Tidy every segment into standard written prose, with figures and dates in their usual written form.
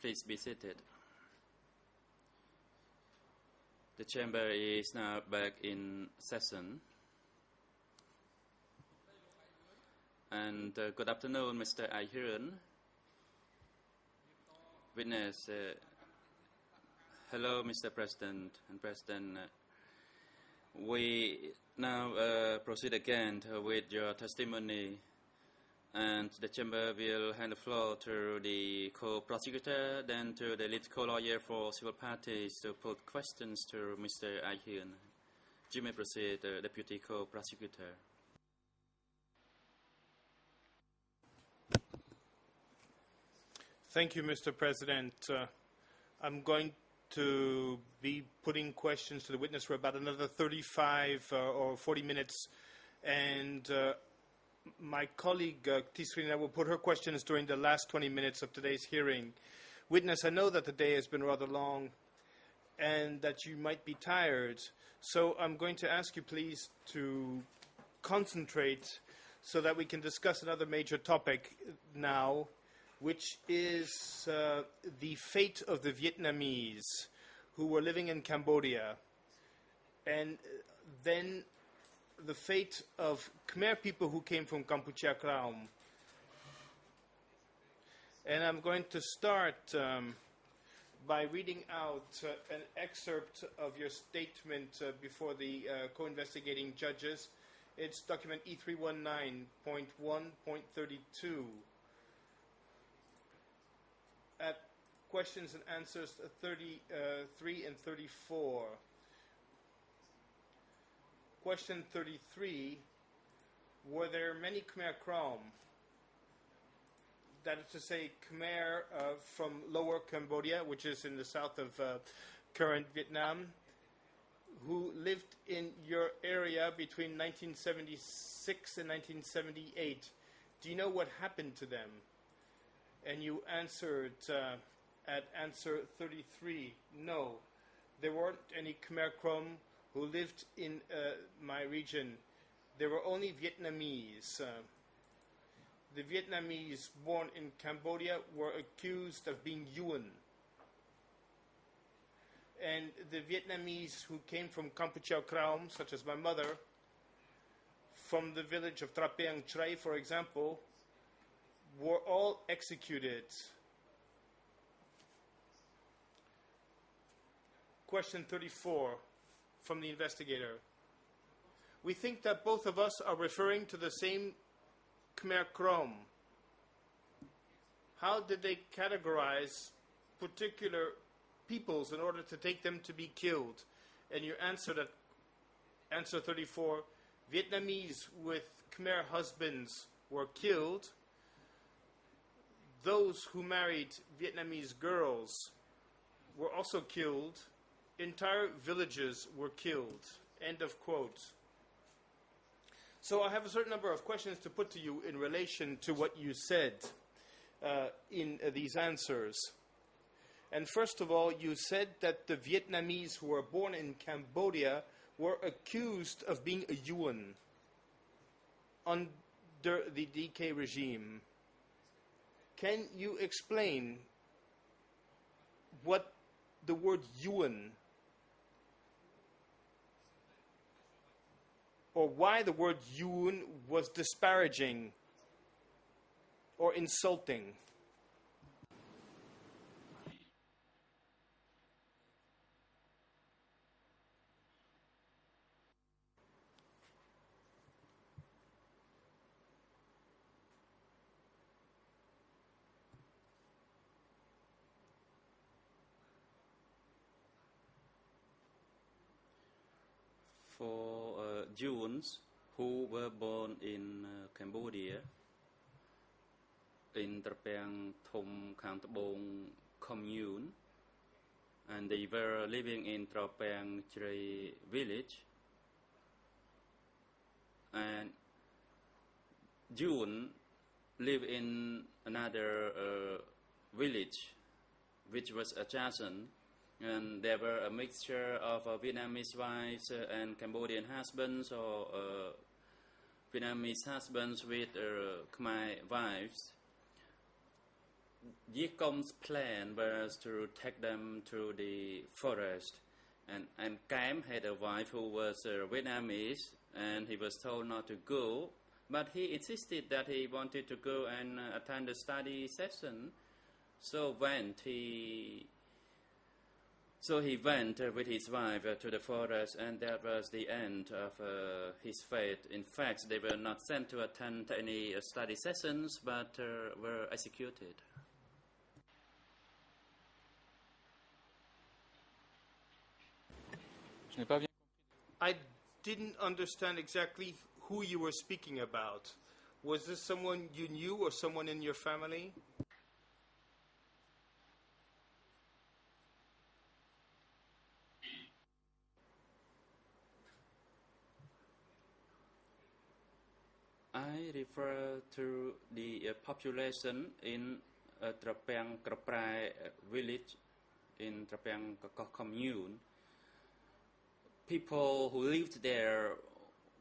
Please be seated. The chamber is now back in session. And good afternoon, Mr. Ahern. Witness, hello, Mr. President and President. We now proceed again with your testimony, and the chamber will hand the floor to the co-prosecutor, then to the lead co-lawyer for civil parties to put questions to Mr. Ahern. You may proceed, Deputy Co-Prosecutor. Thank you, Mr. President. I'm going to be putting questions to the witness for about another 35 or 40 minutes, and my colleague Tisrina will put her questions during the last 20 minutes of today's hearing. Witness, I know that the day has been rather long and that you might be tired, so I'm going to ask you please to concentrate so that we can discuss another major topic now, which is the fate of the Vietnamese who were living in Cambodia, and then the fate of Khmer people who came from Kampuchea Kraum. And I'm going to start by reading out an excerpt of your statement before the co-investigating judges. It's document E319.1.32. At questions and answers 33 and 34. Question 33, were there many Khmer Krom, that is to say Khmer from Lower Cambodia, which is in the south of current Vietnam, who lived in your area between 1976 and 1978? Do you know what happened to them? And you answered at answer 33, no, there weren't any Khmer Krom who lived in my region. There were only Vietnamese. The Vietnamese born in Cambodia were accused of being Yuan. And the Vietnamese who came from Kampuchea Kraum, such as my mother, from the village of Trapeang Chrai, for example, were all executed. Question 34 from the investigator. We think that both of us are referring to the same Khmer Krom. How did they categorize particular peoples in order to take them to be killed? And you answered at answer 34, Vietnamese with Khmer husbands were killed. Those who married Vietnamese girls were also killed. Entire villages were killed. End of quote. So I have a certain number of questions to put to you in relation to what you said in these answers. And first of all, you said that the Vietnamese who were born in Cambodia were accused of being a Yuan under the DK regime. Can you explain what the word Yuan, or why the word Yuan was disparaging or insulting? For Jews who were born in Cambodia, in Trapeang Thom Khang Tabong commune, and they were living in Trapeang Chrai village, and June lived in another village which was adjacent, and there were a mixture of Vietnamese wives and Cambodian husbands, or Vietnamese husbands with Khmer wives. Ye Kom's plan was to take them to the forest, and Cam had a wife who was Vietnamese, and he was told not to go, but he insisted that he wanted to go and attend the study session. So he went with his wife to the forest, and that was the end of his fate. In fact, they were not sent to attend any study sessions, but were executed. I didn't understand exactly who you were speaking about. Was this someone you knew or someone in your family? I refer to the population in Trapang Kraprai village, in Trapang commune. People who lived there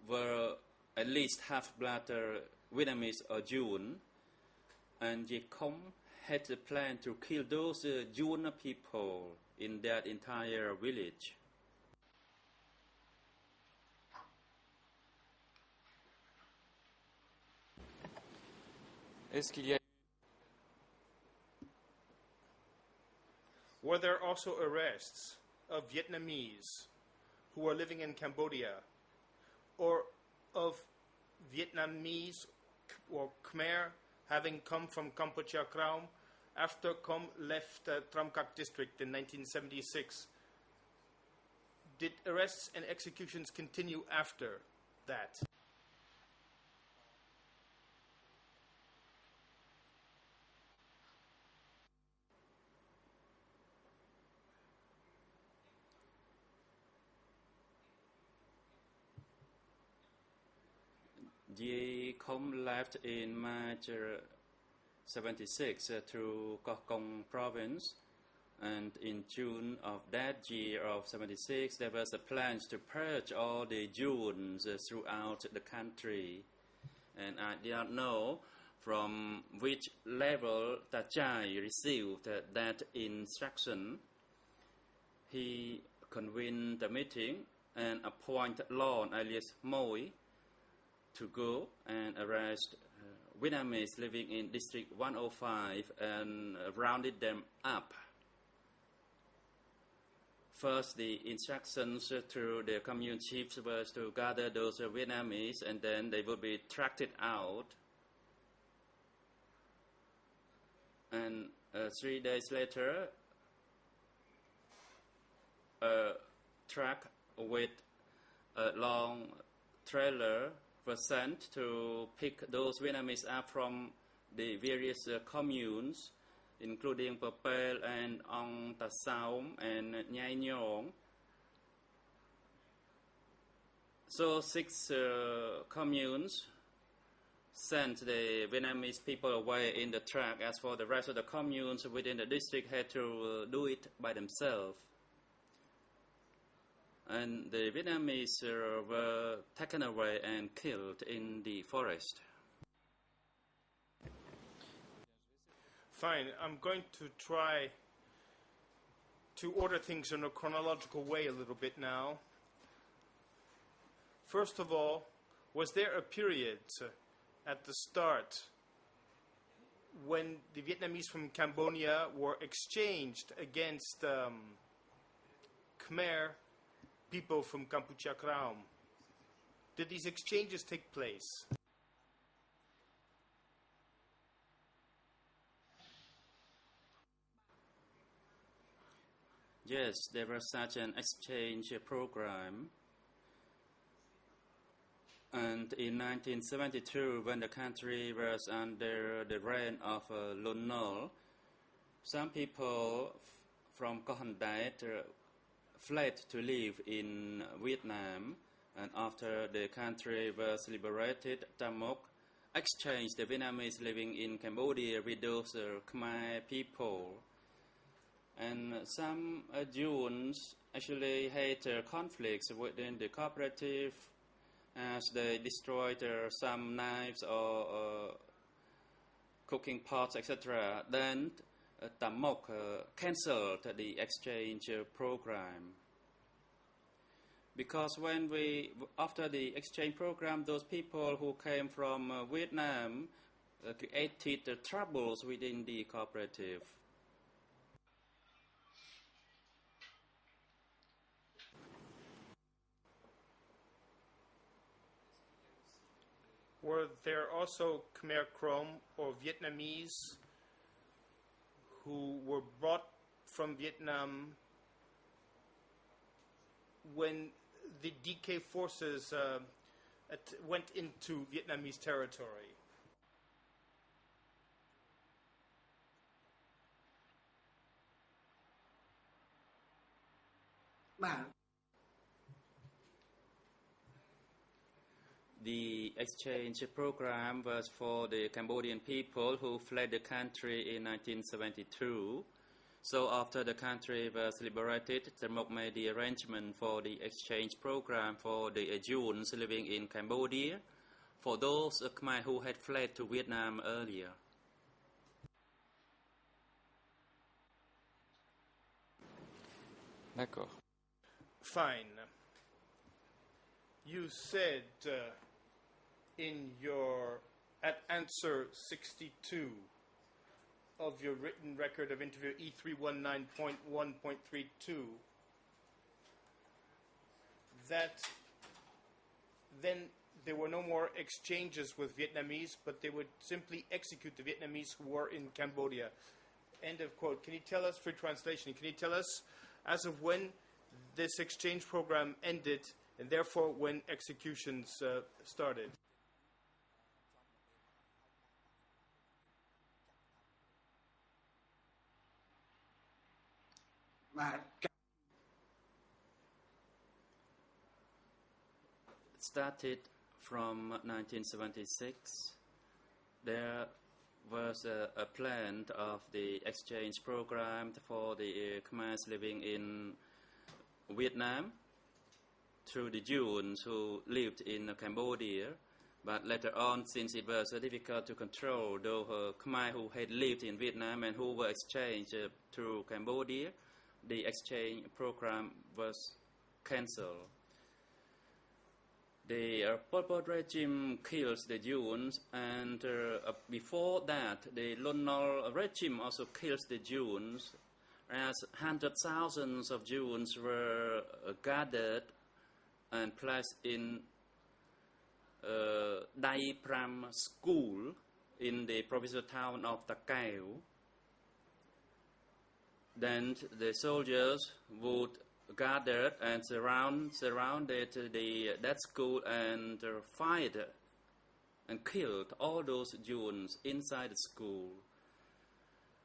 were at least half-blood Vietnamese or June, and Ye Kom had the plan to kill those June people in that entire village. Were there also arrests of Vietnamese who were living in Cambodia, or of Vietnamese or Khmer having come from Kampuchea Kraum after Kom left Tram Kak district in 1976? Did arrests and executions continue after that? Ye Kom left in March 76 to Koh Kong province, and in June of that year of 76 there was a plan to purge all the Junes throughout the country. And I do not know from which level Tachai received that instruction. He convened the meeting and appointed Lon alias Moi to go and arrest Vietnamese living in District 105 and rounded them up. First, the instructions to the commune chiefs was to gather those Vietnamese, and then they would be tracked out. And 3 days later, a truck with a long trailer was sent to pick those Vietnamese up from the various communes, including Papel and Ong Ta Saum and Nhai Nhong. So 6 communes sent the Vietnamese people away in the truck. As for the rest of the communes within the district had to do it by themselves. And the Vietnamese were taken away and killed in the forest. Fine, I'm going to try to order things in a chronological way a little bit now. First of all, was there a period at the start when the Vietnamese from Cambodia were exchanged against Khmer people from Kampuchea Kraum? Did these exchanges take place? Yes, there was such an exchange program. And in 1972, when the country was under the reign of Lon Nol, some people from Cohandat fled to live in Vietnam, and after the country was liberated, Tam Mok exchanged the Vietnamese living in Cambodia with those Khmer people. And some Junes actually had conflicts within the cooperative, as they destroyed some knives or cooking pots, etc. Then Tamok cancelled the exchange program. Because after the exchange program, those people who came from Vietnam created troubles within the cooperative. Were there also Khmer Krom or Vietnamese who were brought from Vietnam when the DK forces went into Vietnamese territory? The exchange program was for the Cambodian people who fled the country in 1972. So after the country was liberated, Tamok made the arrangement for the exchange program for the Jews living in Cambodia, for those Khmer who had fled to Vietnam earlier. D'accord. Fine. You said at answer 62 of your written record of interview E319.1.32 that then there were no more exchanges with Vietnamese, but they would simply execute the Vietnamese who were in Cambodia. End of quote. Can you tell us, for translation, can you tell us as of when this exchange program ended and therefore when executions started? It started from 1976. There was a plan of the exchange program for the Khmers living in Vietnam through the Jews who lived in Cambodia. But later on, since it was difficult to control those Khmer who had lived in Vietnam and who were exchanged through Cambodia, the exchange program was cancelled. The Pol Pot regime kills the Jews, and before that, the Lon Nol regime also kills the Jews, as hundreds of thousands of Jews were gathered and placed in Dai Pram school in the provincial town of Ta Keo. Then the soldiers would gather and surrounded that school and fired and killed all those Jews inside the school.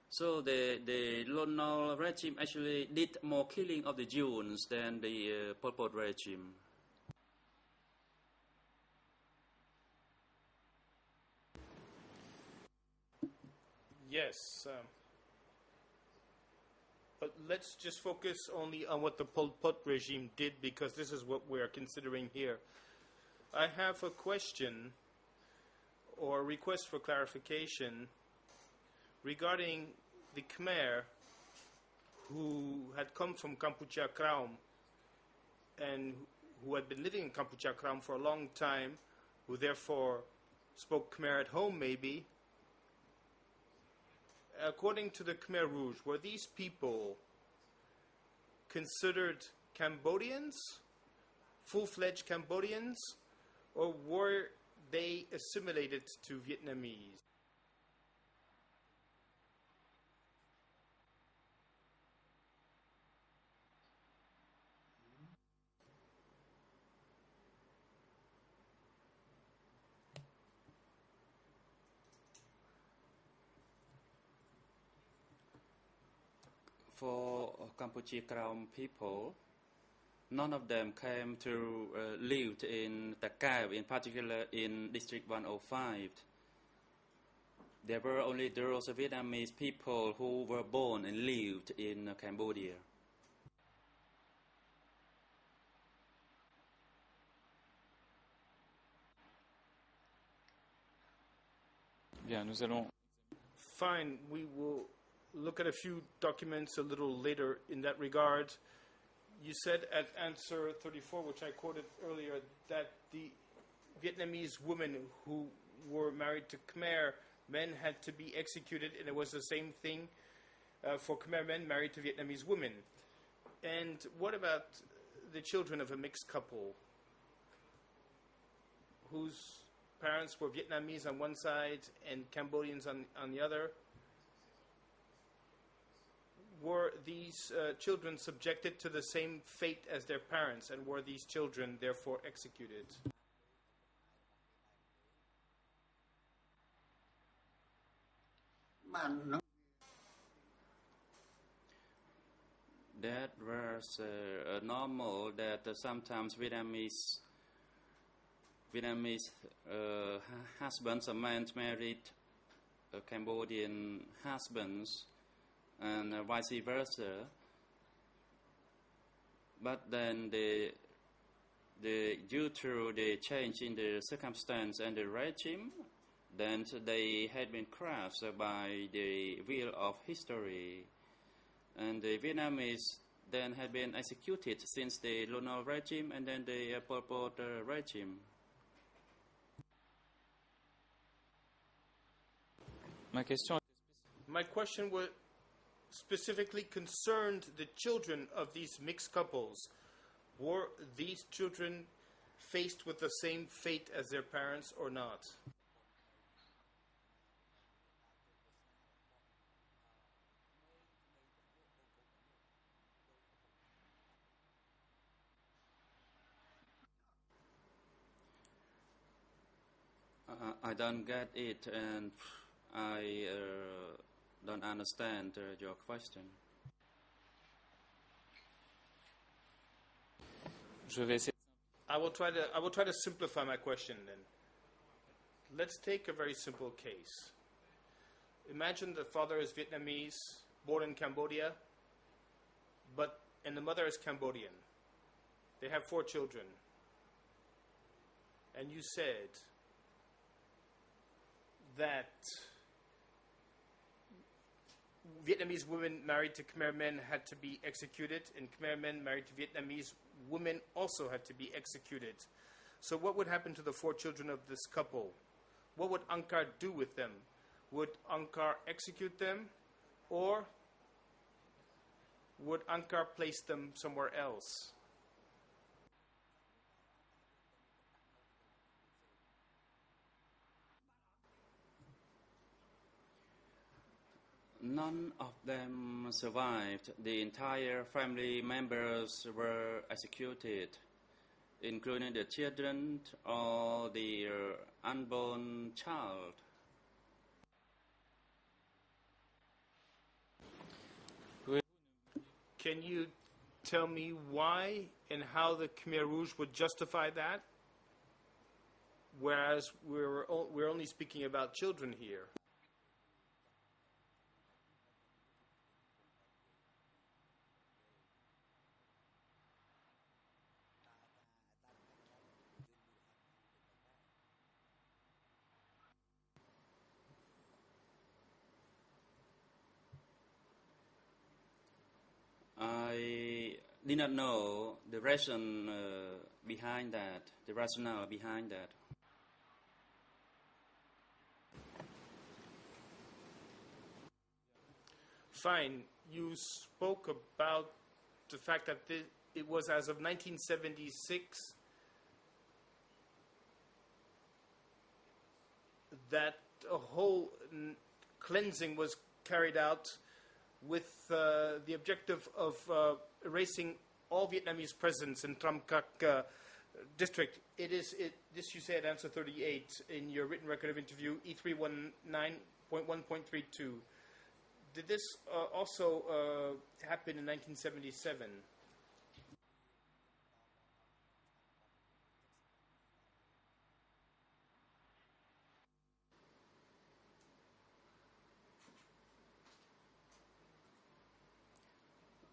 So the Lon Nol regime actually did more killing of the Jews than the Pol Pot regime. Yes. But let's just focus only on what the Pol Pot regime did, because this is what we're considering here. I have a question or a request for clarification regarding the Khmer who had come from Kampuchea Kraum and who had been living in Kampuchea Kraum for a long time, who therefore spoke Khmer at home maybe. According to the Khmer Rouge, were these people considered Cambodians, full-fledged Cambodians, or were they assimilated to Vietnamese? For Kampuchea Kraum people, none of them came to live in Ta Keo, in particular in District 105. There were only those Vietnamese people who were born and lived in Cambodia. Bien, nous allons Fine, we will look at a few documents a little later in that regard. You said at answer 34, which I quoted earlier, that the Vietnamese women who were married to Khmer men had to be executed, and it was the same thing for Khmer men married to Vietnamese women. And what about the children of a mixed couple whose parents were Vietnamese on one side and Cambodians on the other? Were these children subjected to the same fate as their parents, and were these children therefore executed? That was normal that sometimes Vietnamese husbands or men married Cambodian husbands and vice versa. But then due to the change in the circumstance and the regime, then they had been crushed by the wheel of history. And the Vietnamese then had been executed since the Colonial regime and then the Pol Pot regime. My question was specifically concerned the children of these mixed couples. Were these children faced with the same fate as their parents or not? I don't get it, and I don't understand your question. I will try to simplify my question then. Let's take a very simple case. Imagine the father is Vietnamese, born in Cambodia, and the mother is Cambodian. They have 4 children. And you said that Vietnamese women married to Khmer men had to be executed, and Khmer men married to Vietnamese women also had to be executed. So what would happen to the 4 children of this couple? What would Angkar do with them? Would Angkar execute them, or would Angkar place them somewhere else? None of them survived. The entire family members were executed, including the children or the unborn child. Can you tell me why and how the Khmer Rouge would justify that? Whereas we're only speaking about children here. I did not know the reason behind that, the rationale behind that. Fine. You spoke about the fact that it was as of 1976 that a whole cleansing was carried out with the objective of erasing all Vietnamese presence in Tram Kak district. This you said, answer 38, in your written record of interview, E319.1.32. Did this also happen in 1977?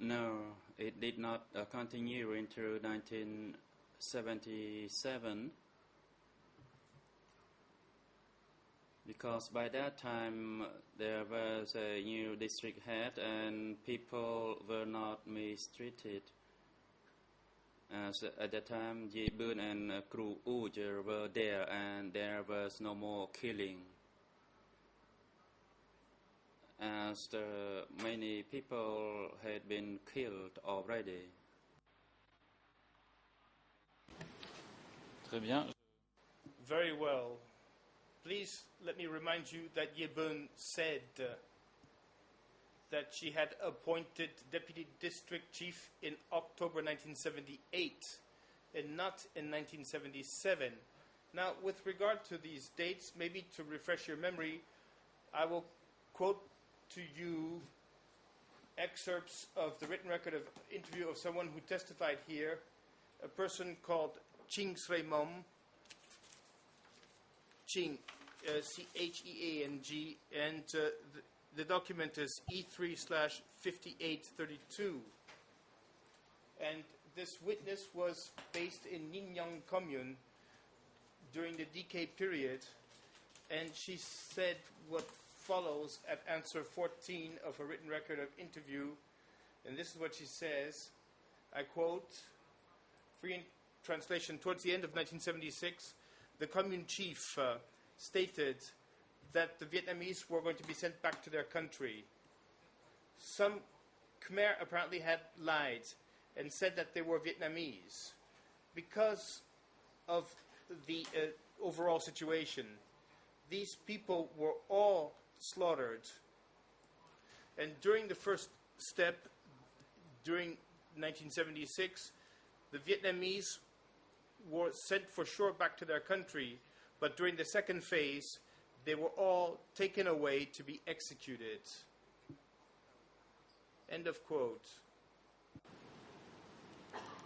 No, it did not continue into 1977. because by that time there was a new district head and people were not mistreated. As at that time, Ye Bun and Kru Ujer were there, and there was no more killing. As many people had been killed already. Très bien. Very well. Please let me remind you that Ye Bun said that she had appointed Deputy District Chief in October 1978 and not in 1977. Now, with regard to these dates, maybe to refresh your memory, I will quote to you excerpts of the written record of interview of someone who testified here, a person called Ching Srey Mom, Ching, C-H-E-A-N-G, and the document is E3/5832. And this witness was based in Ningyan Commune during the DK period, and she said what follows at answer 14 of a written record of interview, and this is what she says, I quote, free in translation, towards the end of 1976, the commune chief stated that the Vietnamese were going to be sent back to their country. Some Khmer apparently had lied and said that they were Vietnamese. Because of the overall situation, these people were all slaughtered. And during the first step, during 1976, the Vietnamese were sent for sure back to their country, but during the second phase, they were all taken away to be executed. End of quote.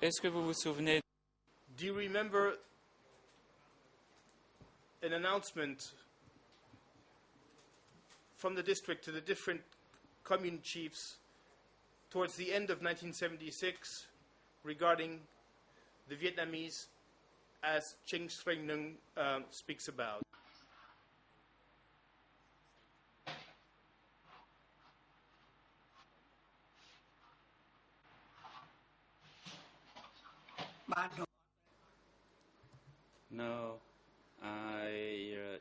Est-ce que vous vous souvenez? Do you remember an announcement from the district to the different commune chiefs towards the end of 1976 regarding the Vietnamese, as Cheng Sreng Nung speaks about? No, I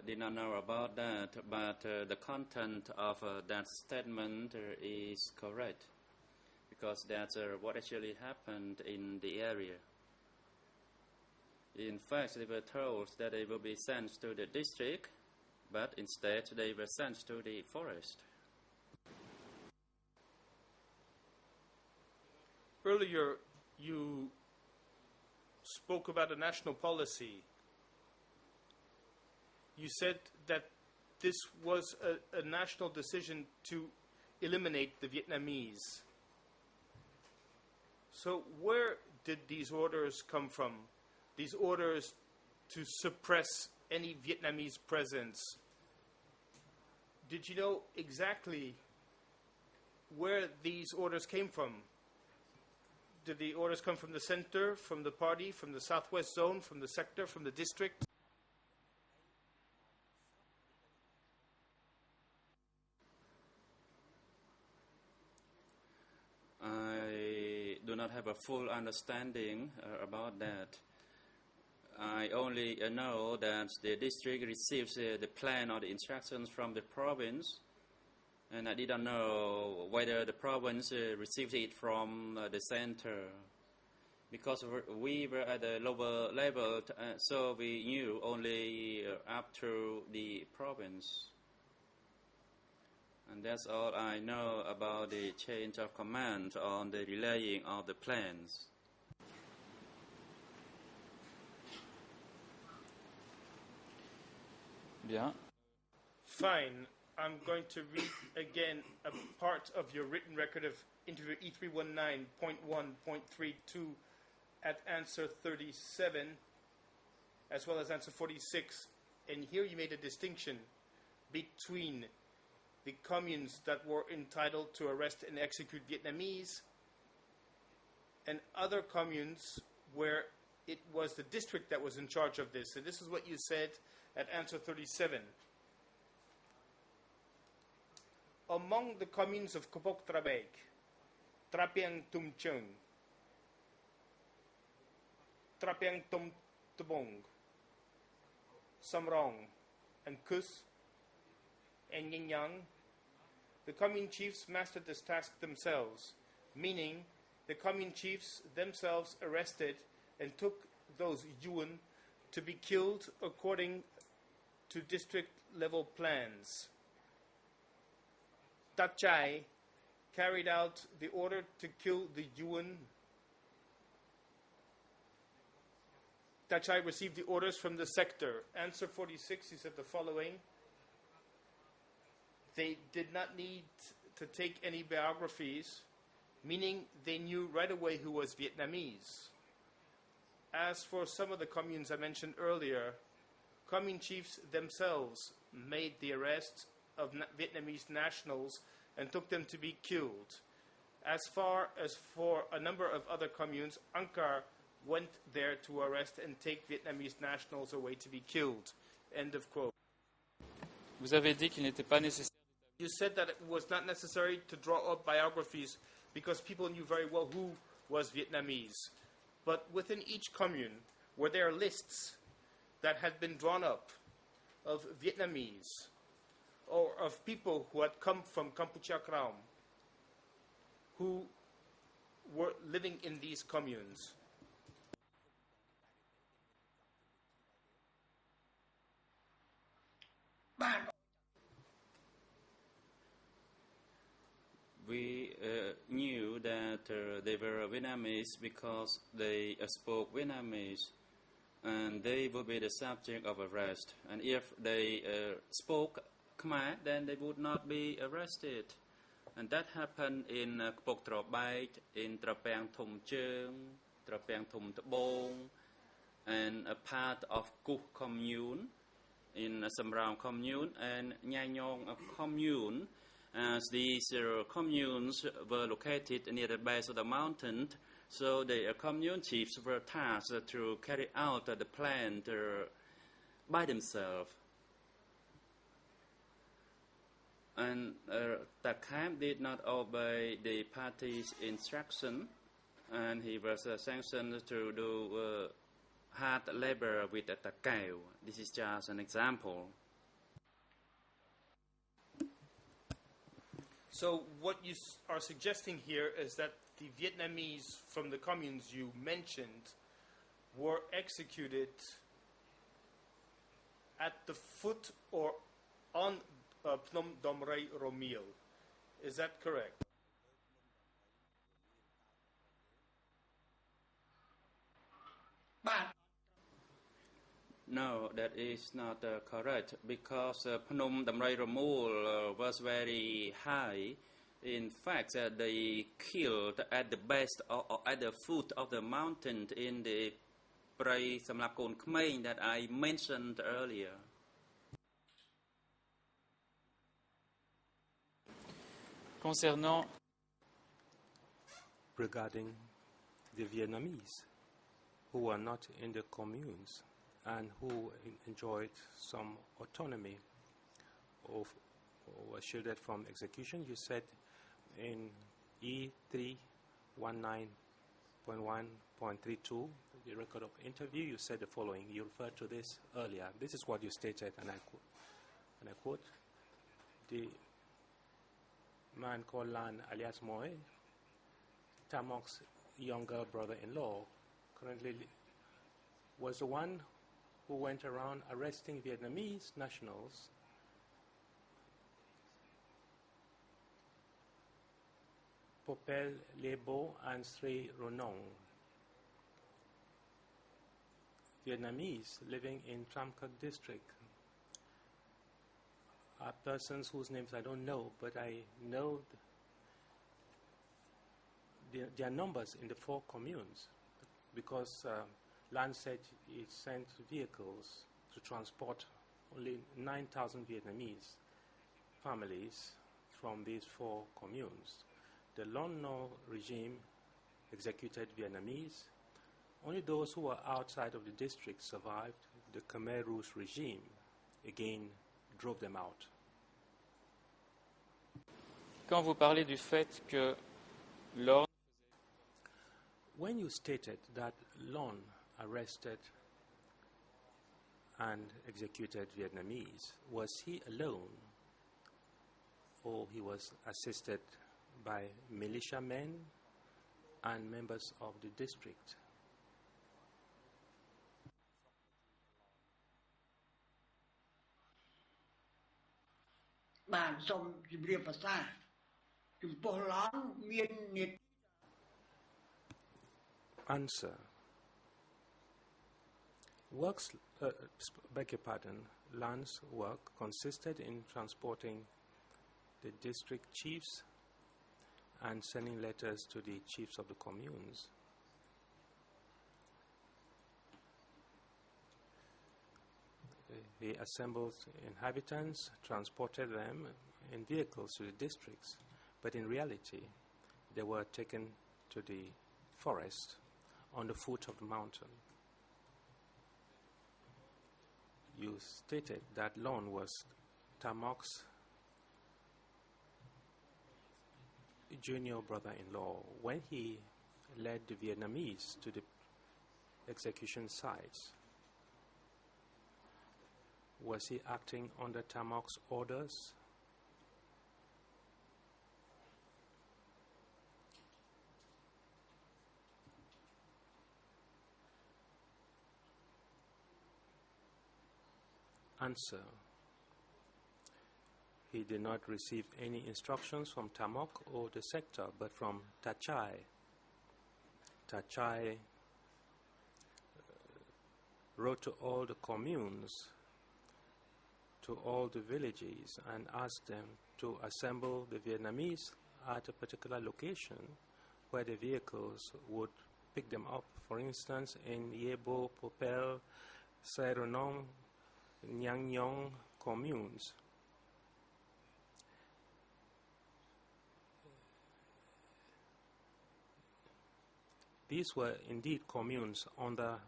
did not know about that, but the content of that statement is correct, because that's what actually happened in the area. In fact, they were told that they will be sent to the district, but instead they were sent to the forest. Earlier, you spoke about a national policy. You said that this was a national decision to eliminate the Vietnamese. So where did these orders come from? These orders to suppress any Vietnamese presence. Did you know exactly where these orders came from? Did the orders come from the center, from the party, from the southwest zone, from the sector, from the district? I do not have a full understanding about that. I only know that the district receives the plan or the instructions from the province, and I didn't know whether the province received it from the center, because we were at the lower level, so we knew only up to the province. And that's all I know about the change of command on the relaying of the plans. Bien. Fine. I'm going to read again a part of your written record of interview E319.1.32 at answer 37, as well as answer 46. And here you made a distinction between the communes that were entitled to arrest and execute Vietnamese and other communes where it was the district that was in charge of this. And this is what you said at answer 37. among the communes of Kopok Trabek, Trapiang Tum Chung, Trapiang Tum Tubong, Samrong, and Kus, and Yinyang, the commune chiefs mastered this task themselves, meaning the commune chiefs themselves arrested and took those Yuan to be killed according to district-level plans. Tachai carried out the order to kill the Yuan. Tachai received the orders from the sector. Answer 46, he said the following. They did not need to take any biographies, meaning they knew right away who was Vietnamese. As for some of the communes I mentioned earlier, commune chiefs themselves made the arrest of Vietnamese nationals and took them to be killed. As far as for a number of other communes, Angkar went there to arrest and take Vietnamese nationals away to be killed. End of quote. Vous avez dit qu'il n'était pas nécessaire. You said that it was not necessary to draw up biographies because people knew very well who was Vietnamese. But within each commune, were there lists that had been drawn up of Vietnamese or of people who had come from Kampuchea Kraum who were living in these communes? We knew that they were Vietnamese because they spoke Vietnamese, and they would be the subject of arrest. And if they spoke Khmer, then they would not be arrested. And that happened in Kopok Trabek, in Trapeang Thum Cheung, Trapeang Thum Tabong, and a part of Kuh commune, in Samrang commune, and Nyanyong commune. As these communes were located near the base of the mountain, so the commune chiefs were tasked to carry out the plan by themselves. And Takam did not obey the party's instruction, and he was sanctioned to do hard labor with the Takao. This is just an example. So what you are suggesting here is that the Vietnamese from the communes you mentioned were executed at the foot or on Phnom Dom Ray Romil. Is that correct? No, that is not correct, because Phnom Dam Rai Ramul was very high. In fact, they killed at the base or at the foot of the mountain in the Pray Samlap Kon Khmer that I mentioned earlier. Concernant regarding the Vietnamese who are not in the communes and who enjoyed some autonomy or were shielded from execution, you said in E319.1.32, the record of interview, you said the following. You referred to this earlier. This is what you stated, and I quote, the man called Lan alias Moe, Tamok's younger brother-in-law, currently was the one who went around arresting Vietnamese nationals Popel Lebo and Sri Ronong, Vietnamese living in Tram Kak district, are persons whose names I don't know, but I know their numbers in the 4 communes, because Lan said he sent vehicles to transport only 9,000 Vietnamese families from these 4 communes. The Lon Nol regime executed Vietnamese. Only those who were outside of the district survived. The Khmer Rouge regime again drove them out. quand vous parlez du fait que l'ordre When you stated that Lon arrested and executed Vietnamese, was he alone or he was assisted by militiamen and members of the district? Bản xong chìm riêng vào xa chìm bó lón miên nhiệt. Answer. Beg your pardon, Lan's work consisted in transporting the district chiefs and sending letters to the chiefs of the communes. He assembled inhabitants, transported them in vehicles to the districts, but in reality, they were taken to the forest on the foot of the mountain. You stated that Lon was Tamok's junior brother-in-law. When he led the Vietnamese to the execution sites, was he acting under Tamok's orders? Answer. He did not receive any instructions from Tamok or the sector, but from Tachai. Tachai wrote to all the communes, to all the villages, and asked them to assemble the Vietnamese at a particular location where the vehicles would pick them up. For instance, in Yebo, Popel, Saironong, Nhang Nhong communes. These were indeed communes under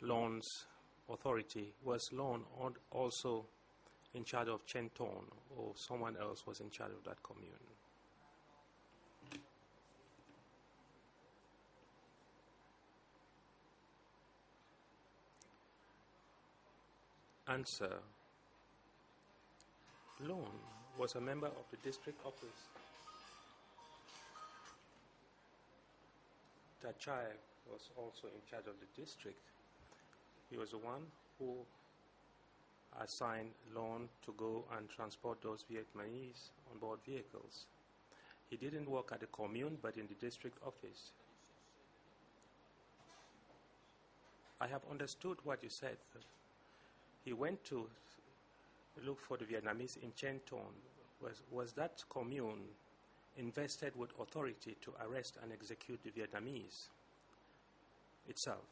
Lon's authority. Was Lon also in charge of Chen Ton, or someone else was in charge of that commune? Answer. Lon was a member of the district office. Tachai was also in charge of the district. He was the one who assigned Lon to go and transport those Vietnamese on board vehicles. He didn't work at the commune, but in the district office. I have understood what you said. He went to look for the Vietnamese in Chen Ton. Was that commune invested with authority to arrest and execute the Vietnamese itself?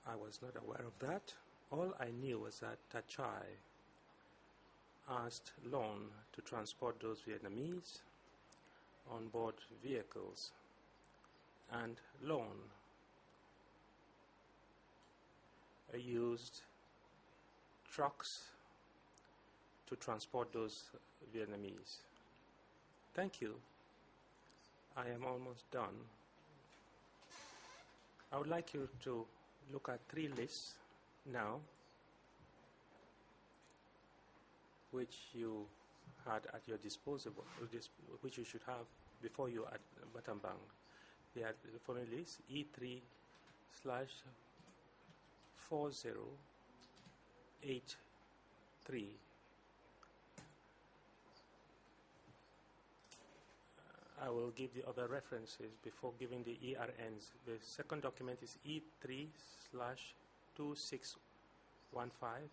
I was not aware of that. All I knew was that Tachai asked Lon to transport those Vietnamese on board vehicles, and Lon used trucks to transport those Vietnamese. Thank you. I am almost done. I would like you to look at 3 lists now, which you had at your disposal, which you should have before you at Battambang. They had the following list: E3/4083. I will give the other references before giving the ERNs. The second document is E3/2615.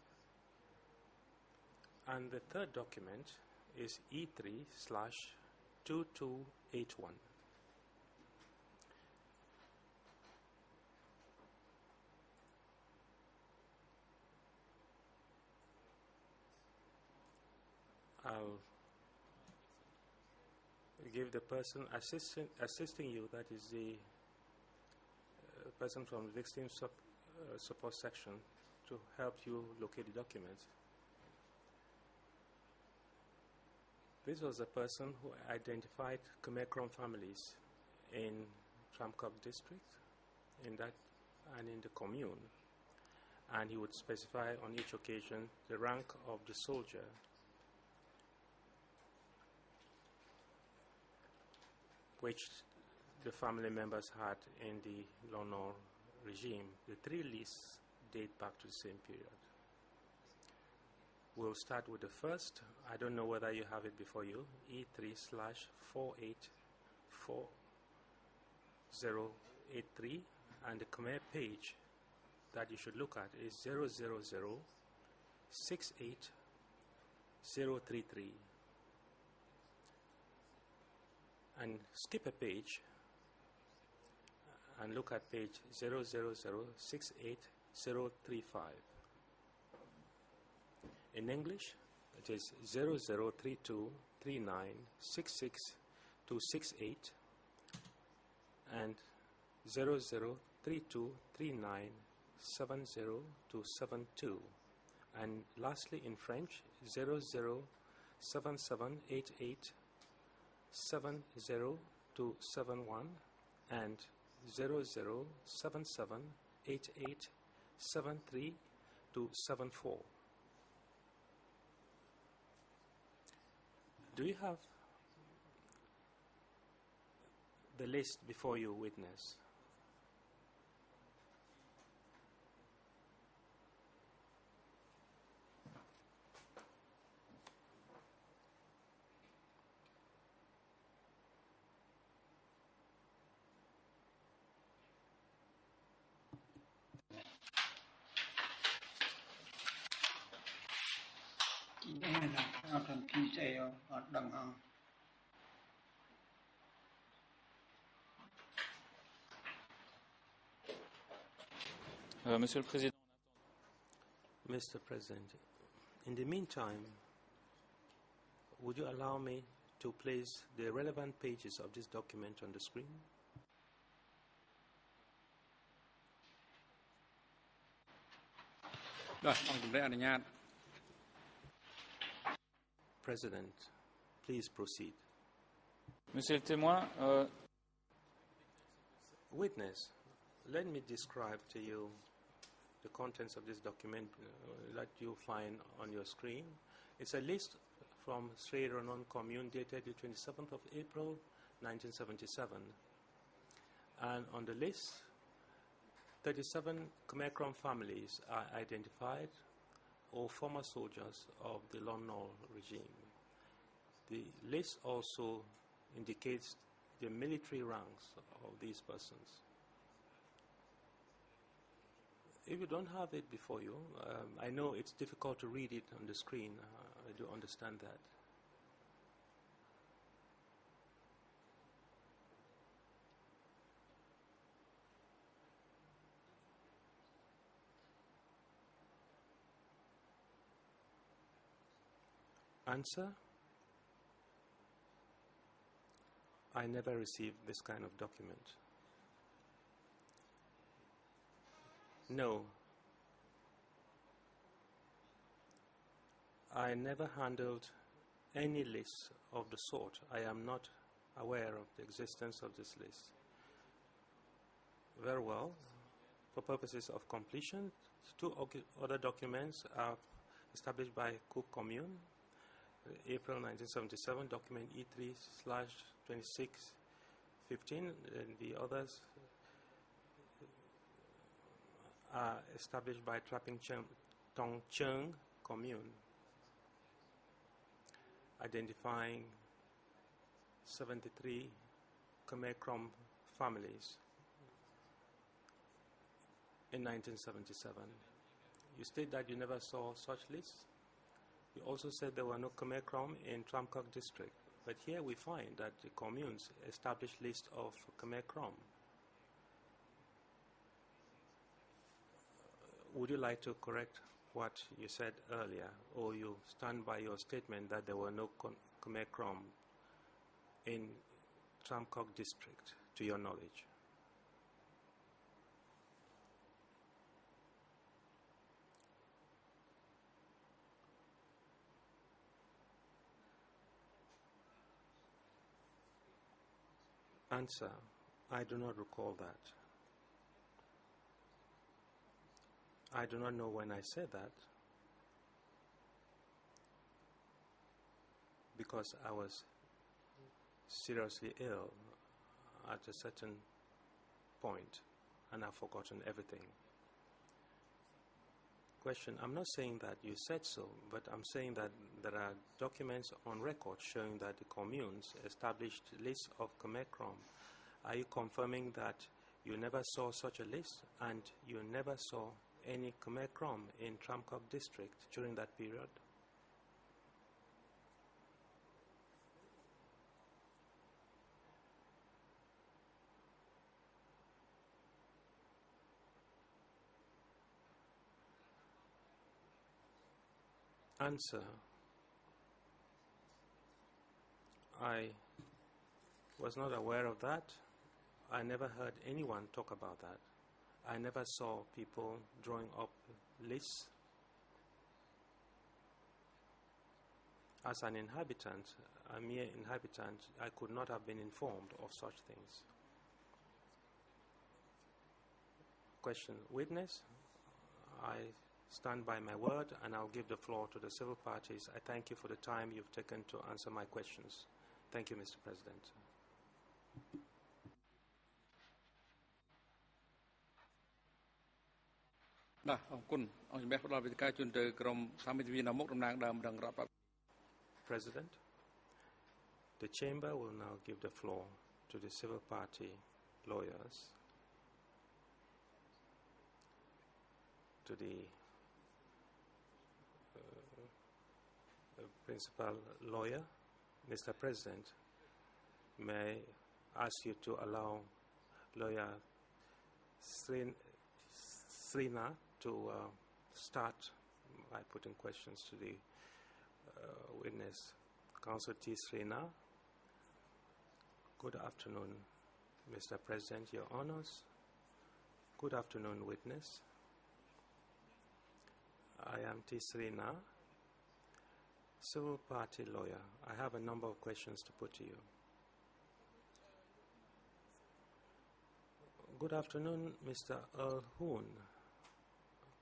And the third document is E3/2281. I'll give the person assisting you, that is the person from the victim support section, to help you locate the documents. This was a person who identified Khmer Krom families in Tram Kok district, in that and in the commune, and he would specify on each occasion the rank of the soldier, which the family members had in the Lon Nol regime. The three lists date back to the same period. We'll start with the first. I don't know whether you have it before you. E3/484083, and the Khmer page that you should look at is 000-68033. And skip a page and look at page 000-68035. In English, it is 00323966-268 and 00323970-272. And lastly, in French, 00778870-271 and 00778873-274. Do you have the list before you, witness? Monsieur le Président. Mr. President, in the meantime, would you allow me to place the relevant pages of this document on the screen? President, please proceed. Monsieur le témoin, Witness, let me describe to you the contents of this document that you find on your screen. It's a list from Sri Ronon Commune dated the 27th of April 1977. And on the list, 37 Khmer Krom families are identified, or former soldiers of the Lon Nol regime. The list also indicates the military ranks of these persons. If you don't have it before you, I know it's difficult to read it on the screen. I do understand that. Answer: I never received this kind of document. No, I never handled any list of the sort. I am not aware of the existence of this list. Very well. For purposes of completion, two other documents are established by Cook Commune, April 1977, document E3/2615, and the others are established by Trapping Tong Cheung Commune, identifying 73 Khmer Krom families in 1977. You state that you never saw such lists. You also said there were no Khmer Krom in Tram Kok district, but here we find that the communes established list of Khmer Krom. Would you like to correct what you said earlier, or you stand by your statement that there were no Khmer Krom in Tram Kok district, to your knowledge? Answer: I do not recall that. I do not know when I said that, because I was seriously ill at a certain point and I've forgotten everything. Question: I'm not saying that you said so, but I'm saying that there are documents on record showing that the communes established lists of Khmer Krom. Are you confirming that you never saw such a list and you never saw any Khmer Krom in Tram Kok district during that period? Answer: I was not aware of that. I never heard anyone talk about that. I never saw people drawing up lists. As an inhabitant, a mere inhabitant, I could not have been informed of such things. Question: witness? I stand by my word and I'll give the floor to the civil parties. I thank you for the time you've taken to answer my questions. Thank you, Mr. President. បាទអរគុណអង្គជំនះផ្ដល់វេទិកាជូនទៅក្រុមសាមិត្តវិញ្ញាណមុខតំណាងដើមដឹងរដ្ឋបាល President, the chamber will now give the floor to the civil party lawyers, to the principal lawyer. Mr. President, may I ask you to allow lawyer Srina to start by putting questions to the witness. Counsel T. Srina. Good afternoon, Mr. President, Your Honors. Good afternoon, witness. I am T. Srina, civil party lawyer. I have a number of questions to put to you. Good afternoon, Mr. Earl Hoon.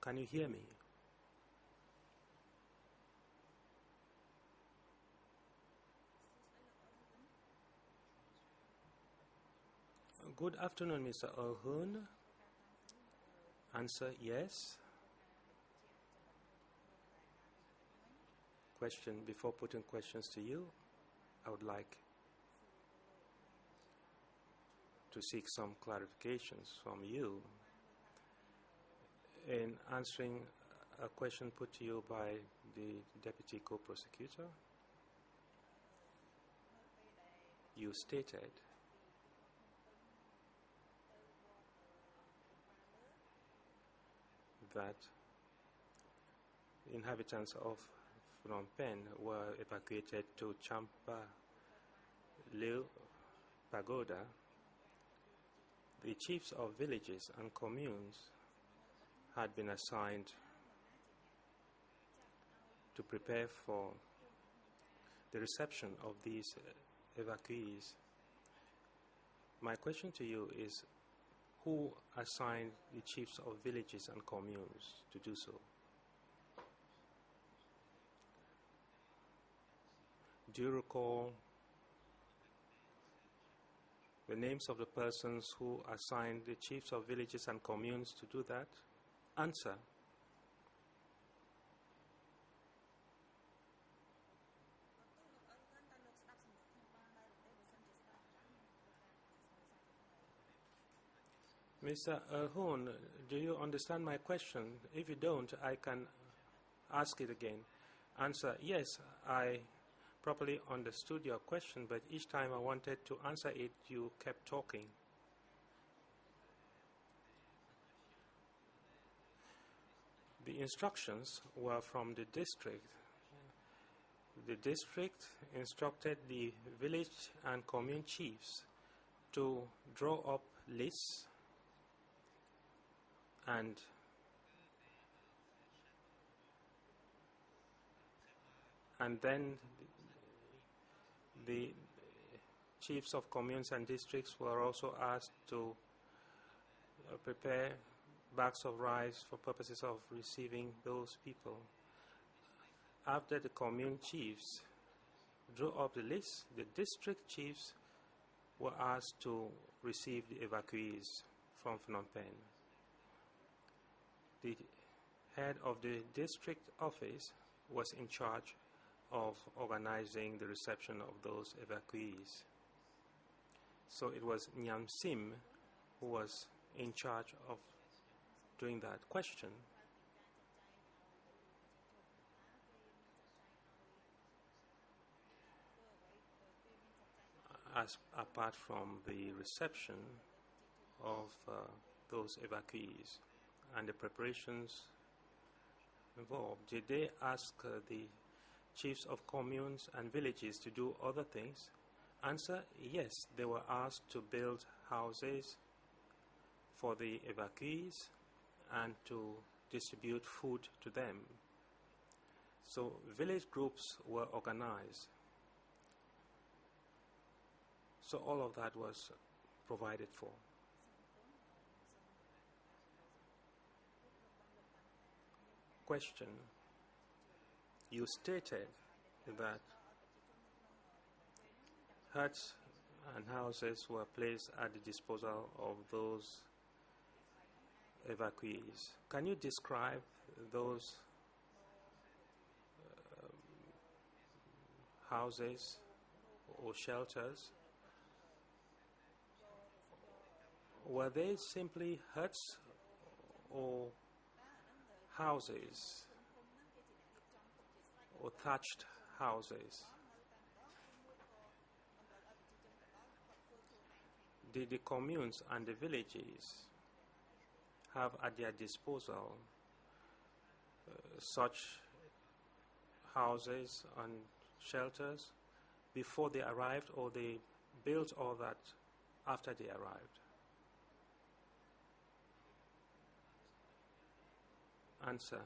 Can you hear me? Good afternoon, Mr. Earl Hoon. Answer: yes. Question: before putting questions to you, I would like to seek some clarifications from you in answering a question put to you by the Deputy Co-Prosecutor. You stated that inhabitants of Phnom Penh were evacuated to Champa Liu Pagoda. The chiefs of villages and communes had been assigned to prepare for the reception of these evacuees. My question to you is, who assigned the chiefs of villages and communes to do so? Do you recall the names of the persons who assigned the chiefs of villages and communes to do that? Answer. Mr. Hoon, do you understand my question? If you don't, I can ask it again. Answer: yes, I properly understood your question, but each time I wanted to answer it, you kept talking. The instructions were from the district the district instructed the village and commune chiefs to draw up lists and then the chiefs of communes and districts were also asked to prepare bags of rice for purposes of receiving those people. After the commune chiefs drew up the list, the district chiefs were asked to receive the evacuees from Phnom Penh. The head of the district office was in charge of organizing the reception of those evacuees. So it was Nyam Sim who was in charge of doing that. Question: apart from the reception of those evacuees and the preparations involved, did they ask the chiefs of communes and villages to do other things? Answer: yes, they were asked to build houses for the evacuees and to distribute food to them. So village groups were organized. So all of that was provided for. Question: you stated that huts and houses were placed at the disposal of those evacuees. Can you describe those houses or shelters? Were they simply huts or houses or thatched houses? Did the communes and the villages have at their disposal such houses and shelters before they arrived, or they built all that after they arrived? Answer: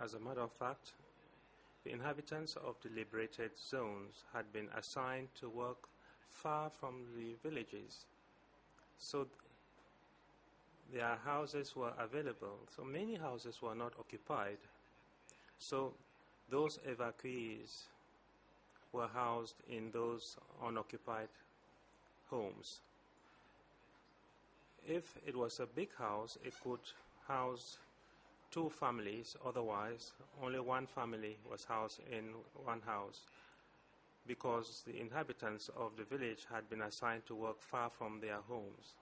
as a matter of fact, the inhabitants of the liberated zones had been assigned to work far from the villages, so their houses were available. So many houses were not occupied. So those evacuees were housed in those unoccupied homes. If it was a big house, it could house 2 families. Otherwise, only one family was housed in one house, because the inhabitants of the village had been assigned to work far from their homes.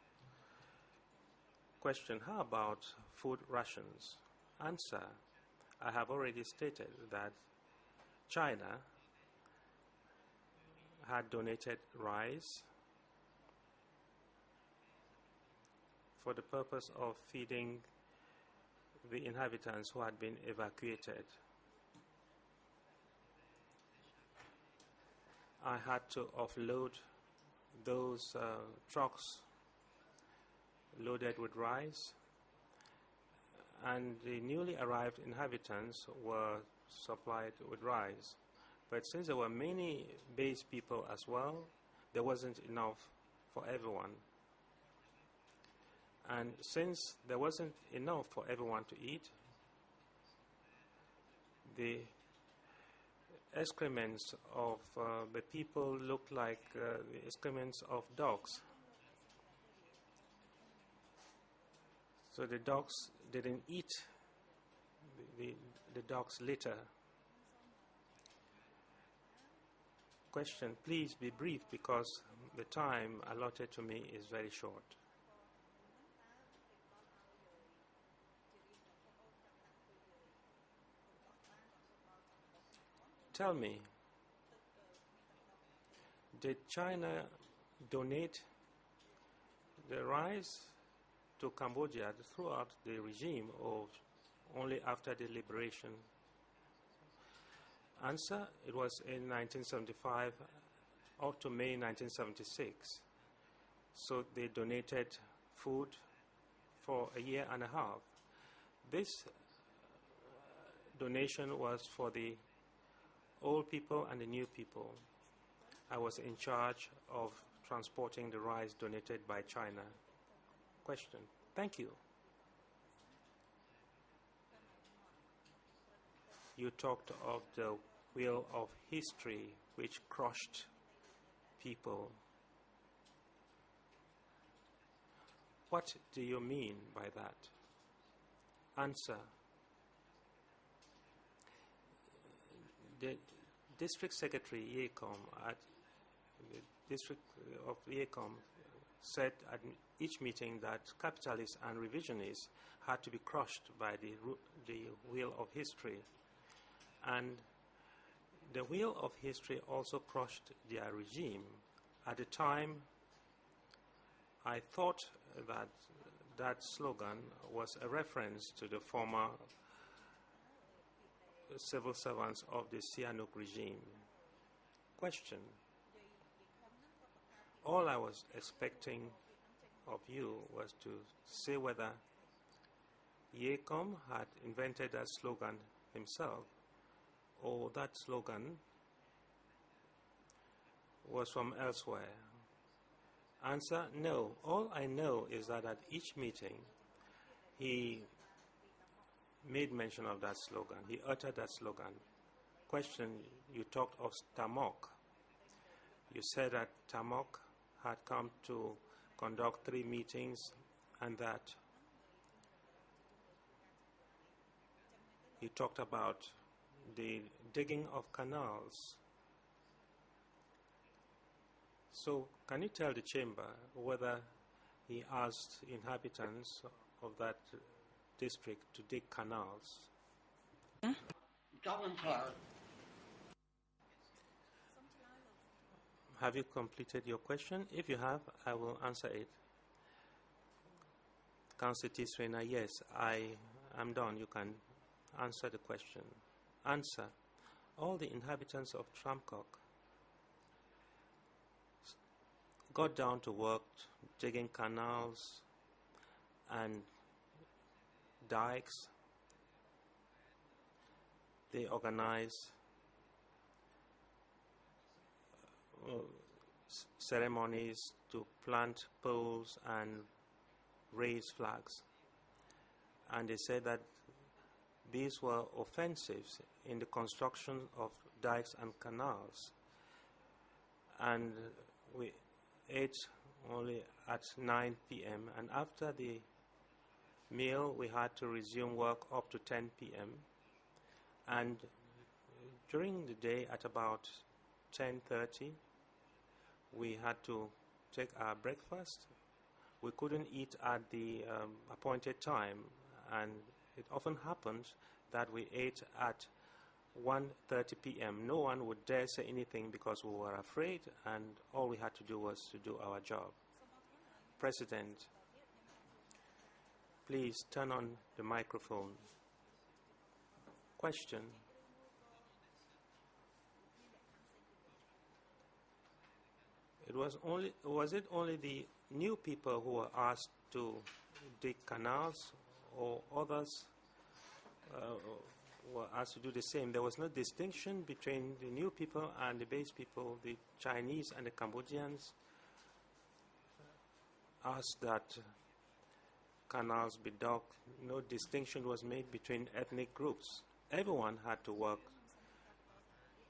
Question: how about food rations? Answer: I have already stated that China had donated rice for the purpose of feeding the inhabitants who had been evacuated. I had to offload those trucks loaded with rice, and the newly arrived inhabitants were supplied with rice. But since there were many base people as well, there wasn't enough for everyone. And since there wasn't enough for everyone to eat, the excrements of the people looked like the excrements of dogs. So the dogs didn't eat the dog's litter. Question: please be brief, because the time allotted to me is very short. Tell me, did China donate the rice to Cambodia throughout the regime or only after the liberation? Answer, it was in 1975 up to May 1976. So they donated food for a year and a half. This donation was for the old people and the new people. I was in charge of transporting the rice donated by China. Question. Thank you. You talked of the wheel of history which crushed people. What do you mean by that? Answer. The district secretary Yecom at the district of Yecom said at each meeting that capitalists and revisionists had to be crushed by the wheel of history. And the wheel of history also crushed their regime. At the time, I thought that that slogan was a reference to the former civil servants of the Sihanouk regime. Question. All I was expecting of you was to say whether Yecom had invented that slogan himself or that slogan was from elsewhere. Answer, no. All I know is that at each meeting he made mention of that slogan. He uttered that slogan. Question, you talked of Tamok. You said that Tamok had come to conduct 3 meetings and that he talked about the digging of canals. So can you tell the chamber whether he asked inhabitants of that district to dig canals? Have you completed your question? If you have, I will answer it. Councillor Tisrena, yes, I am done. You can answer the question. Answer. All the inhabitants of Tramcock got down to work digging canals and dikes. They organized ceremonies to plant poles and raise flags. And they said that these were offensives in the construction of dikes and canals. And we ate only at 9 p.m. and after the meal we had to resume work up to 10 p.m. and during the day at about 10:30 we had to take our breakfast. We couldn't eat at the appointed time, and it often happened that we ate at 1:30 p.m. No one would dare say anything because we were afraid, and all we had to do was to do our job. President, please turn on the microphone. Question. Was it only the new people who were asked to dig canals, or others were asked to do the same? There was no distinction between the new people and the base people. The Chinese and the Cambodians asked that canals be dug. No distinction was made between ethnic groups. Everyone had to work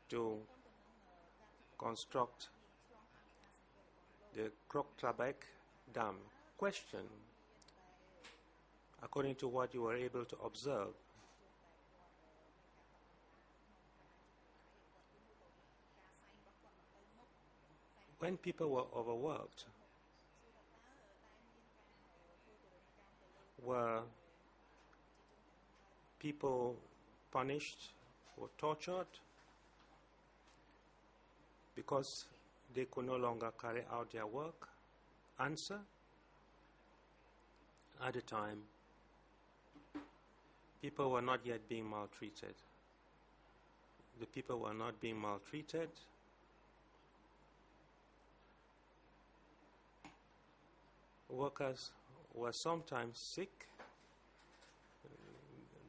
to construct the Krok-Tlabek Dam. Question. According to what you were able to observe, when people were overworked, were people punished or tortured because they could no longer carry out their work? Answer. At the time, people were not yet being maltreated. The people were not being maltreated. Workers were sometimes sick.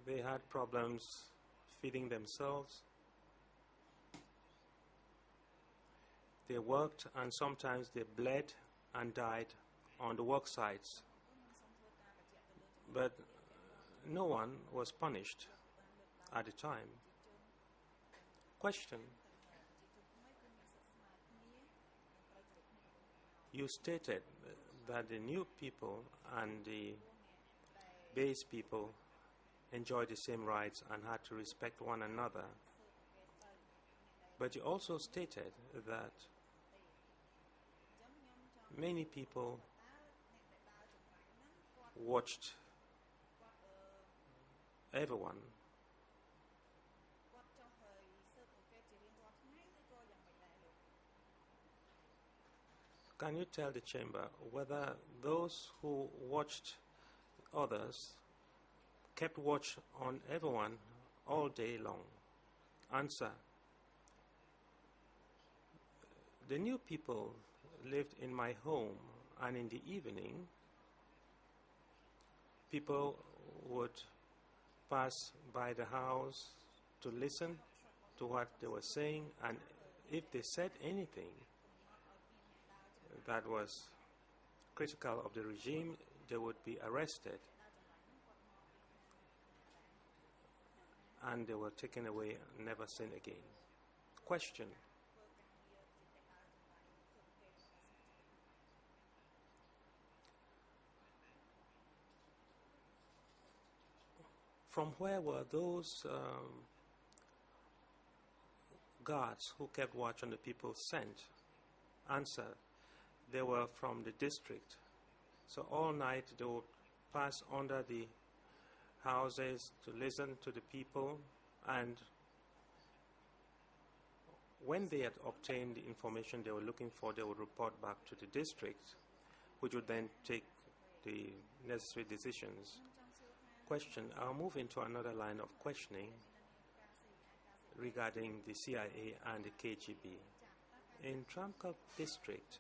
They had problems feeding themselves. They worked and sometimes they bled and died on the work sites. But no one was punished at the time. Question. You stated that the new people and the base people enjoyed the same rights and had to respect one another. But you also stated that many people watched everyone. Can you tell the chamber whether those who watched others kept watch on everyone all day long? Answer. The new people lived in my home, and in the evening, people would pass by the house to listen to what they were saying, and if they said anything that was critical of the regime, they would be arrested and they were taken away and never seen again. Question. From where were those guards who kept watch on the people sent? Answer. They were from the district. So all night they would pass under the houses to listen to the people, and when they had obtained the information they were looking for, they would report back to the district, which would then take the necessary decisions. Question. I'll move into another line of questioning regarding the CIA and the KGB. In Tramkop district,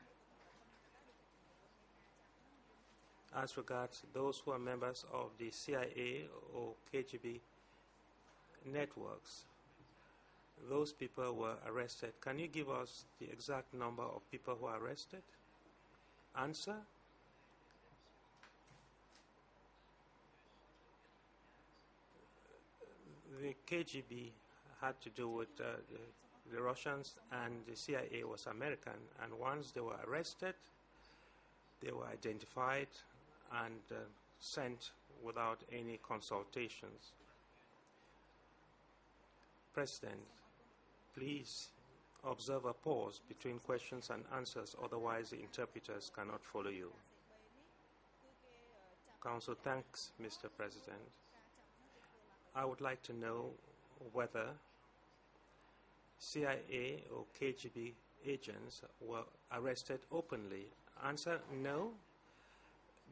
as regards those who are members of the CIA or KGB networks, those people were arrested. Can you give us the exact number of people who are arrested? Answer. The KGB had to do with the Russians, and the CIA was American, and once they were arrested, they were identified and sent without any consultations. President, please observe a pause between questions and answers, otherwise the interpreters cannot follow you. Council thanks, Mr. President. I would like to know whether CIA or KGB agents were arrested openly. Answer, no.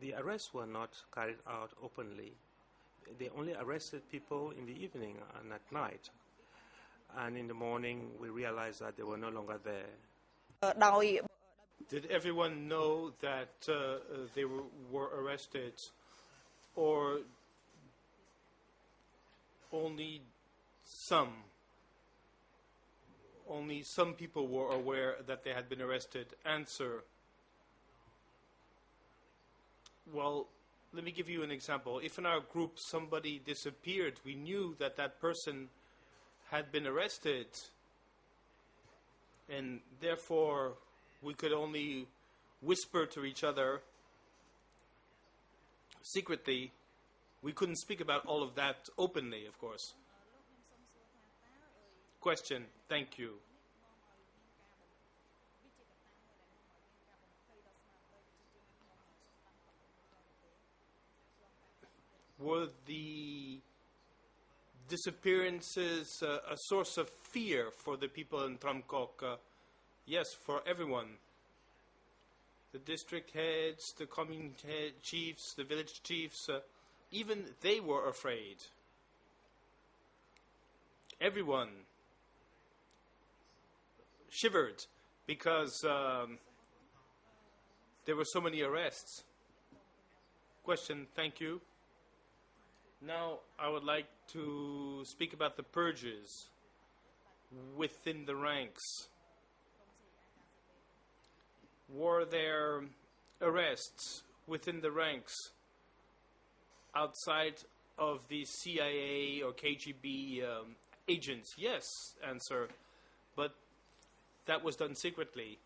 The arrests were not carried out openly. They only arrested people in the evening and at night. And in the morning, we realized that they were no longer there. Did everyone know that they were arrested, or only some? Only some people were aware that they had been arrested. Answer. Well, let me give you an example. If in our group somebody disappeared, we knew that that person had been arrested, and therefore we could only whisper to each other secretly. We couldn't speak about all of that openly, of course. Question. Thank you. Were the disappearances a source of fear for the people in Tramkok? Yes, for everyone. The district heads, the commune chiefs, the village chiefs, even they were afraid. Everyone shivered because there were so many arrests. Question, thank you. Now I would like to speak about the purges within the ranks. Were there arrests within the ranks outside of the CIA or KGB agents? Yes, answer. But that was done secretly.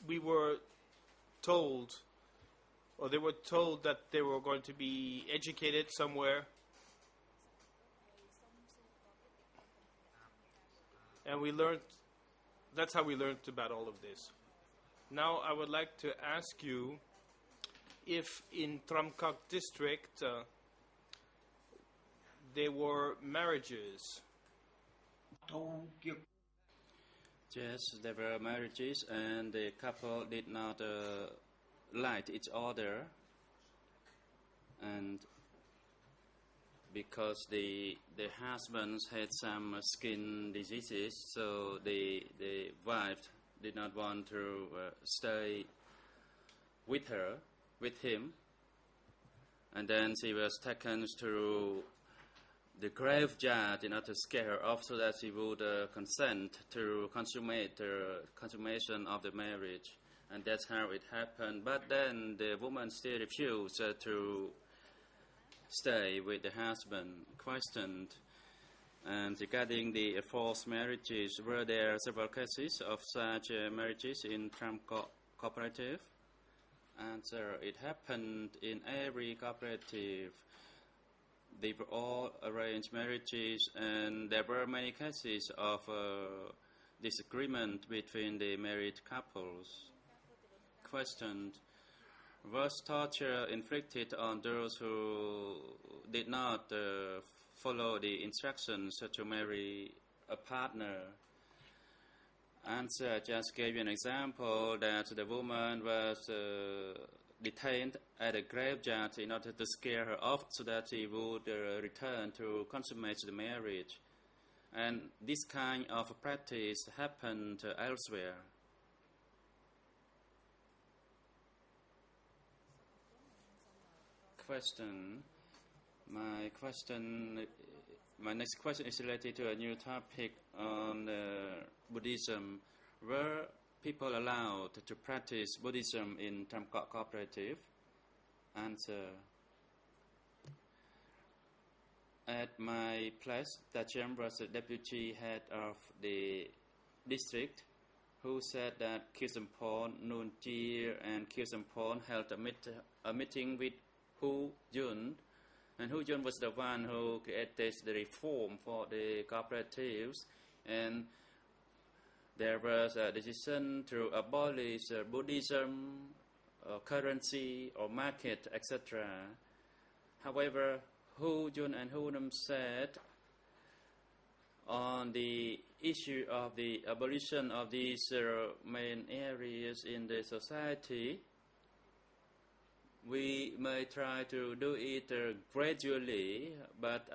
We were told, or they were told that they were going to be educated somewhere. And we learned, that's how we learned about all of this. Now I would like to ask you if in Tramkak district there were marriages. Yes, there were marriages, and the couple did not like each other, and because the husbands had some skin diseases, so the wife did not want to stay with him, and then she was taken to the graveyard in order to scare her off, so that she would consent to consummation of the marriage, and that's how it happened. But then the woman still refused to stay with the husband. Questioned. And regarding the forced marriages, were there several cases of such marriages in Trump cooperative? Answer: it happened in every cooperative. They were all arranged marriages, and there were many cases of disagreement between the married couples. Questioned: was torture inflicted on those who did not follow the instructions to marry a partner? Answer: just gave you an example that the woman was detained at a graveyard in order to scare her off, so that she would return to consummate the marriage. And this kind of practice happened elsewhere. Question. My next question is related to a new topic on Buddhism. Were people allowed to practice Buddhism in Tramkak cooperative? Answer: at my place, Tachem was the deputy head of the district, who said that Kirsampon, Nunjir, and Kirsampon held a meeting with Hu Jun, and Hu Jun was the one who created the reform for the cooperatives, and there was a decision to abolish Buddhism, currency, or market, etc. However, Hu Jun and Hu Nam said on the issue of the abolition of these main areas in the society, we may try to do it gradually, but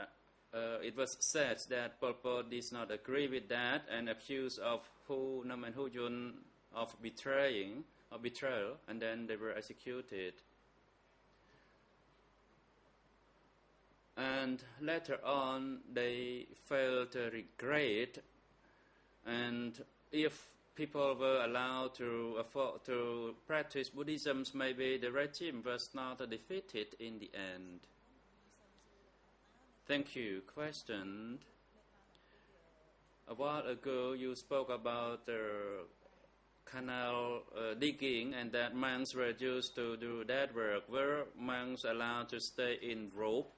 it was said that Pol Pot did not agree with that and accused of Hu Nam and Hu Jun of betrayal, and then they were executed. And later on, they felt regret, and if people were allowed to practice Buddhism, maybe the regime was not defeated in the end. Thank you. Question. A while ago, you spoke about canal digging, and that monks were used to do that work. Were monks allowed to stay in rope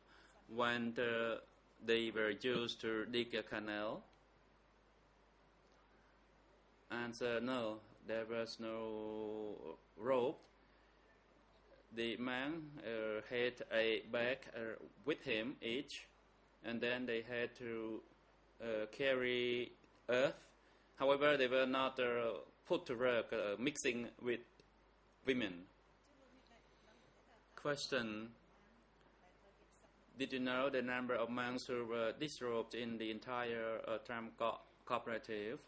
when they were used to dig a canal? Answer: no, there was no rope. The man had a bag with him each, and then they had to carry earth However, they were not put to work mixing with women. Question: did you know the number of monks who were disrobed in the entire Tram cooperative?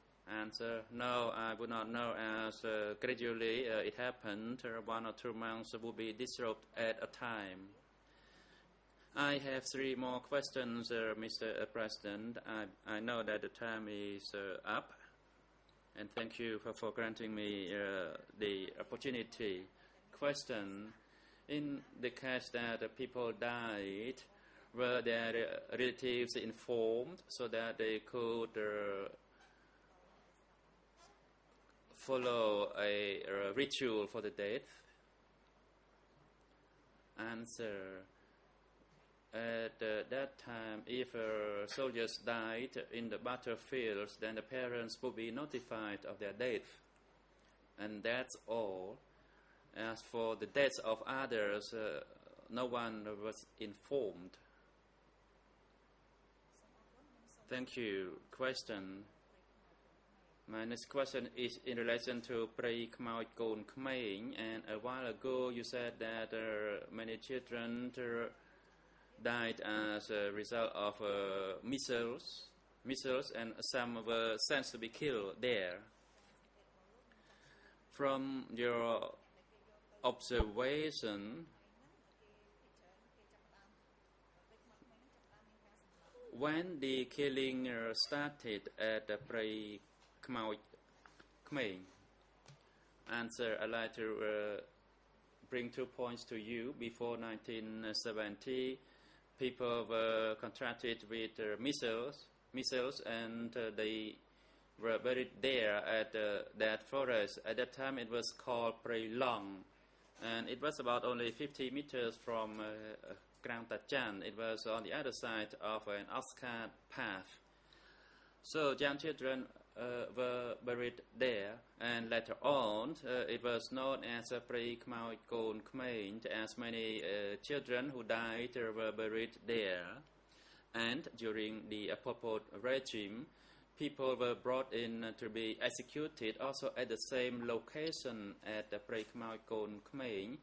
Answer: no, I would not know, as gradually it happened. 1 or 2 monks would be disrobed at a time. I have 3 more questions, Mr. President. I know that the time is up, and thank you for granting me the opportunity. Question: in the case that people died, were their relatives informed so that they could follow a ritual for the death? Answer: at that time, if soldiers died in the battlefields, then the parents would be notified of their death, and that's all. As for the deaths of others, no one was informed. Thank you. Question: my next question is in relation to Prei Khmoi Kon Khmeng, and a while ago you said that many children died as a result of missiles, and some were sent to be killed there. From your observation, when the killing started at the Prei Khmoi Khmeng? Answer: I'd like to bring 2 points to you. Before 1970, people were contracted with missiles, and they were buried there at that forest. At that time, it was called Prei Long, and it was about only 50 meters from Krang Tachan. It was on the other side of an Oscar path. So young children were buried there, and later on it was known as Prei Khmoi Kon Khmeng, as many children who died were buried there. And during the Pol Pot regime, people were brought in to be executed also at the same location at the Prei Khmoi Kon Khmeng,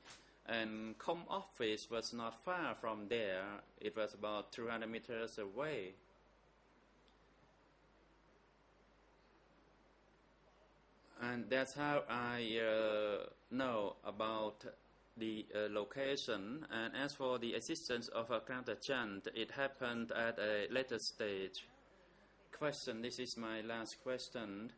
and Com office was not far from there. It was about 200 meters away. And that's how I know about the location. And as for the existence of Krang Tachan, it happened at a later stage. Question: this is my last question.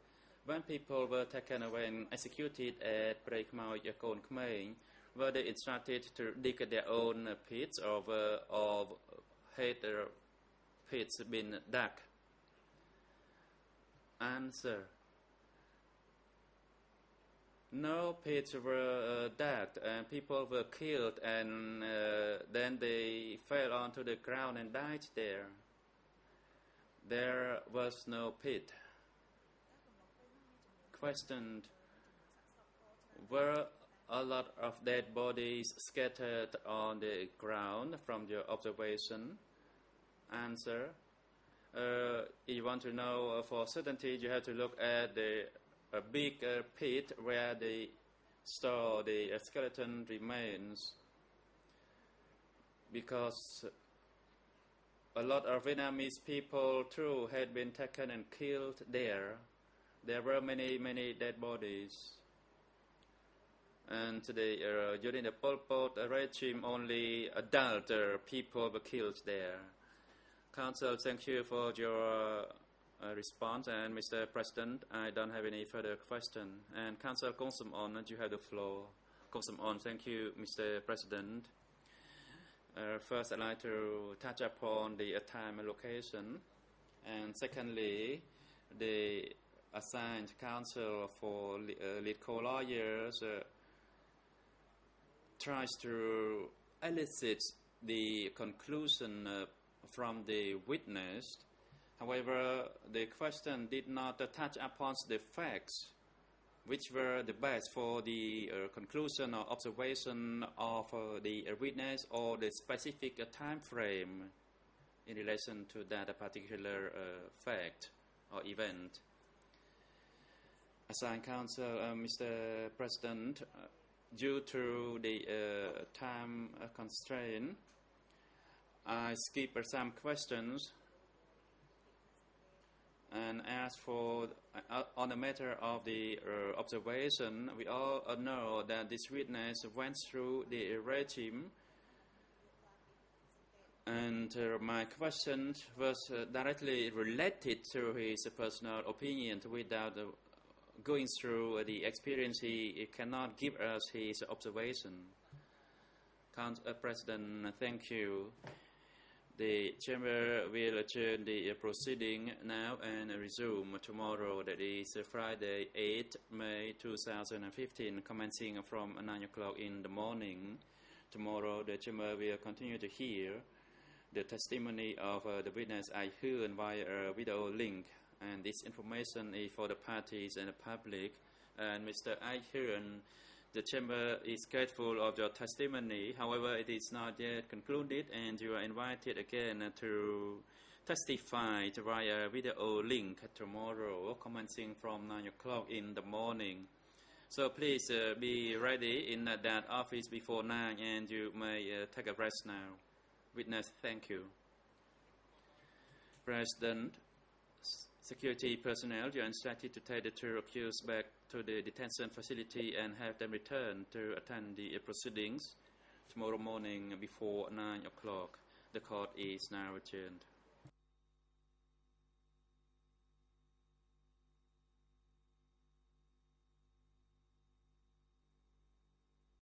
When people were taken away and executed at Prei Khmoi Kon Khmeng, were they instructed to dig their own pits, or had their pits been dug? Answer: no pits were dug, and people were killed, and then they fell onto the ground and died there. There was no pit. Questioned: were a lot of dead bodies scattered on the ground from your observation? Answer: if you want to know for certainty, you have to look at a big pit where they store the skeleton remains, because a lot of Vietnamese people too had been taken and killed there. There were many dead bodies. And during the Pol Pot regime, only adult people were killed there. Council, thank you for your response. And Mr. President, I don't have any further question. And Council Kong Som On, you have the floor. Kong Som On, thank you, Mr. President. First, I'd like to touch upon the time and location. And secondly, the assigned counsel for lead co-lawyers tries to elicit the conclusion from the witness. However, the question did not touch upon the facts which were the best for the conclusion or observation of the witness, or the specific time frame in relation to that particular fact or event. Assigned counsel, Mr. President, due to the time constraint, I skip some questions and ask for on the matter of the observation. We all know that this witness went through the regime, and my question was directly related to his personal opinion. Without going through the experience, he cannot give us his observation. President, thank you. The Chamber will adjourn the proceeding now and resume tomorrow, that is Friday, 8 May 2015, commencing from 9 o'clock in the morning. Tomorrow, the Chamber will continue to hear the testimony of the witness Ai Hyun via a video link. And this information is for the parties and the public. And Mr. Ai Hyun, the Chamber is grateful of your testimony. However, it is not yet concluded, and you are invited again to testify via video link tomorrow, commencing from 9 o'clock in the morning. So please be ready in that office before 9, and you may take a rest now. Witness, thank you. President, security personnel, you are instructed to take the two accused back to the detention facility and have them return to attend the proceedings tomorrow morning before 9 o'clock. The court is now adjourned.